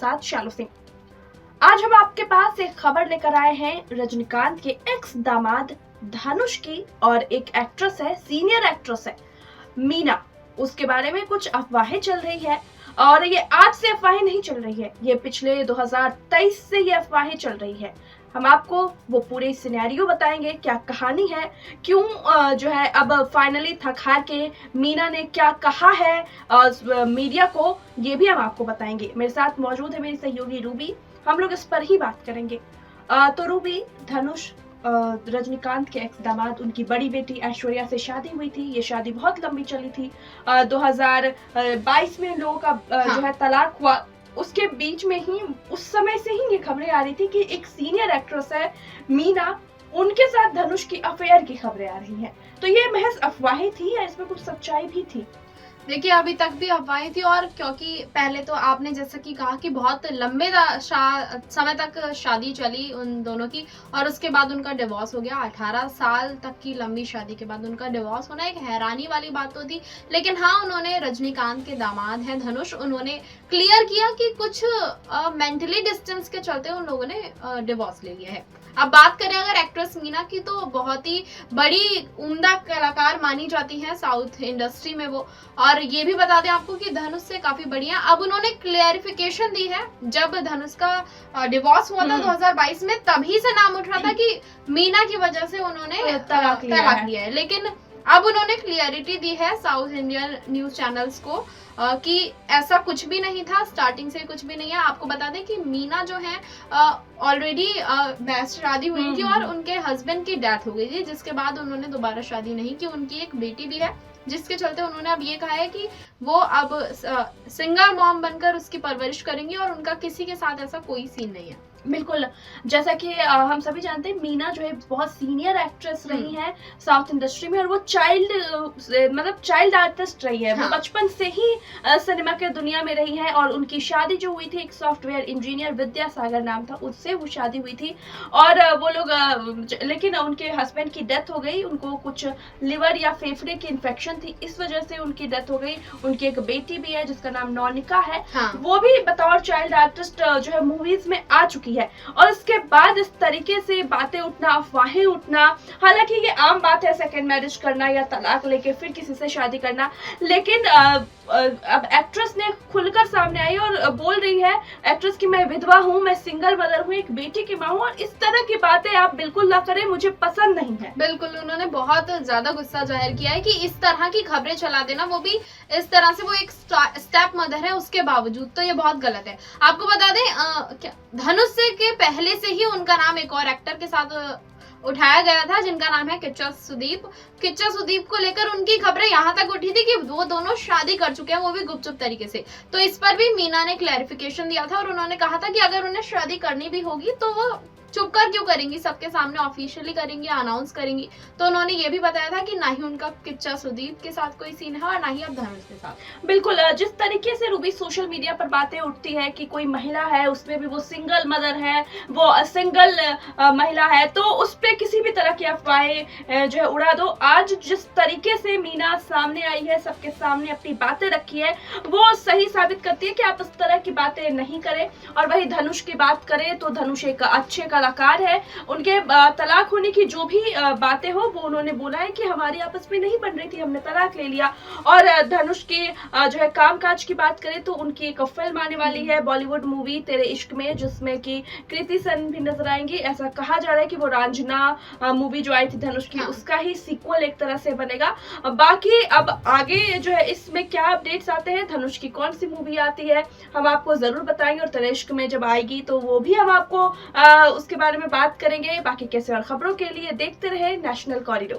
साथ शालू सिंह। आज हम आपके पास एक खबर लेकर आए हैं रजनीकांत के एक्स दामाद धनुष की, और एक एक्ट्रेस है, सीनियर एक्ट्रेस है मीना। उसके बारे में कुछ अफवाहें चल रही है, और ये आज से अफवाहें नहीं चल रही है, ये पिछले 2023 से ये अफवाहें चल रही है। हम आपको वो पूरे सिनेरियो बताएंगे, क्या कहानी है, क्यों जो है अब फाइनली थक हार के मीना ने क्या कहा है मीडिया को, ये भी हम आपको बताएंगे। मेरे साथ मौजूद है मेरी सहयोगी रूबी, हम लोग इस पर ही बात करेंगे। तो रूबी, धनुष रजनीकांत के एक्स दामाद, उनकी बड़ी बेटी ऐश्वर्या से शादी हुई थी। ये शादी बहुत लंबी चली थी। 2022 में लोगों का जो है तलाक हुआ। उसके बीच में ही, उस समय से ही ये खबरें आ रही थी कि एक सीनियर एक्ट्रेस है मीना, उनके साथ धनुष की अफेयर की खबरें आ रही हैं। तो ये महज अफवाहें थी या इसमें कुछ सच्चाई भी थी? देखिए, अभी तक भी अफवाहें थी, और क्योंकि पहले तो आपने जैसा कि कहा कि बहुत लंबे समय तक शादी चली उन दोनों की, और उसके बाद उनका डिवोर्स हो गया। 18 साल तक की लंबी शादी के बाद उनका डिवोर्स होना एक हैरानी वाली बात तो थी। लेकिन हाँ, उन्होंने, रजनीकांत के दामाद हैं धनुष, उन्होंने क्लियर किया कि कुछ मेंटली डिस्टेंस के चलते उन लोगों ने डिवोर्स ले लिया है। अब बात करें अगर एक्ट्रेस मीना की, तो बहुत ही बड़ी उम्दा कलाकार मानी जाती हैं साउथ इंडस्ट्री में वो। और ये भी बता दें आपको कि धनुष से काफी बढ़िया। अब उन्होंने क्लेरिफिकेशन दी है, जब धनुष का डिवोर्स हुआ था 2022 में, तभी से नाम उठ रहा था कि मीना की वजह से उन्होंने तलाक लिया है। लेकिन अब उन्होंने क्लियरिटी दी है साउथ इंडियन न्यूज चैनल्स को कि ऐसा कुछ भी नहीं था, स्टार्टिंग से कुछ भी नहीं है। आपको बता दें कि मीना जो है ऑलरेडी शादी हुई थी और उनके हस्बैंड की डेथ हो गई थी, जिसके बाद उन्होंने दोबारा शादी नहीं की। उनकी एक बेटी भी है, जिसके चलते उन्होंने अब ये कहा है कि वो अब सिंगल मॉम बनकर उसकी परवरिश करेंगी, और उनका किसी के साथ ऐसा कोई सीन नहीं है। बिल्कुल, जैसा कि हम सभी जानते हैं, मीना जो है बहुत सीनियर एक्ट्रेस रही है साउथ इंडस्ट्री में, और वो चाइल्ड आर्टिस्ट रही है। वो बचपन से ही सिनेमा के दुनिया में रही है, और उनकी शादी जो हुई थी एक सॉफ्टवेयर इंजीनियर, विद्यासागर नाम था, उससे वो शादी हुई थी। और वो लोग, लेकिन उनके हस्बैंड की डेथ हो गई। उनको कुछ लिवर या फेफड़े की इन्फेक्शन थी, इस वजह से उनकी डेथ हो गई। उनकी एक बेटी भी है जिसका नाम नौनिका है। वो भी बतौर चाइल्ड आर्टिस्ट जो है मूवीज में आ चुकी है। और उसके बाद इस तरीके से बातें उठना, अफवाहें उठना, हालांकि ये आम बात है सेकंड मैरिज करना या तलाक लेके फिर किसी से शादी करना, लेकिन अब एक्ट्रेस ने खुलकर सामने आई और बोल रही है एक्ट्रेस की, मैं विधवा हूँ, मैं सिंगल मदर हूँ, एक बेटी की माँ हूँ, और इस तरह की बातें आप बिल्कुल ना करें, मुझे पसंद नहीं है। बिल्कुल, उन्होंने बहुत ज्यादा गुस्सा जाहिर किया है कि इस तरह की खबरें चला देना, वो भी इस तरह से। वो एक स्टेप मदर है, उसके बावजूद, तो ये बहुत गलत है। आपको बता दें क्या धनुष के पहले से ही उनका नाम एक और एक्टर के साथ उठाया गया था, जिनका नाम है किच्चा सुदीप। किच्चा सुदीप को लेकर उनकी खबरें यहाँ तक उठी थी कि वो दोनों शादी कर चुके हैं, वो भी गुपचुप तरीके से। तो इस पर भी मीना ने क्लैरिफिकेशन दिया था, और उन्होंने कहा था कि अगर उन्हें शादी करनी भी होगी तो वो चुप कर क्यों करेंगी, सबके सामने ऑफिशियली करेंगी, अनाउंस करेंगी। तो उन्होंने ये भी बताया था कि ना ही उनका किच्चा सुदीप के साथ कोई सीन है, और ना ही अब धनुष के साथ। बिल्कुल, जिस तरीके से रूबी सोशल मीडिया पर बातें उठती है कि कोई महिला है, उसमें भी वो सिंगल मदर है, वो सिंगल महिला है, तो उस पे किसी भी तरह की अफवाहें जो है उड़ा दो। आज जिस तरीके से मीना सामने आई है, सबके सामने अपनी बातें रखी है, वो सही साबित करती है कि आप इस तरह की बातें नहीं करें। और वही धनुष की बात करें तो धनुष एक अच्छे कलाकार है। उनके तलाक होने की जो भी बातें हो, वो उन्होंने बोला है कि हमारी आपस में नहीं बन रही थी, हमने तलाक ले लिया। और धनुष की जो है कामकाज की बात करें तो उनकी एक फिल्म आने वाली है, बॉलीवुड मूवी तेरे इश्क में, जिसमें कि कृति सेनन भी नजर आएंगी। ऐसा कहा जा रहा है कि वो रांझना मूवी जो आई थी धनुष की, उसका ही सीक्वल एक तरह से बनेगा। बाकी अब आगे जो है इसमें क्या अपडेट्स आते हैं, धनुष की कौन सी मूवी आती है, हम आपको जरूर बताएंगे। और तेरे इश्क में जब आएगी तो वो भी हम आपको उसके बारे में बात करेंगे। बाकी कैसे और खबरों के लिए देखते रहे नेशनल कॉरिडोर।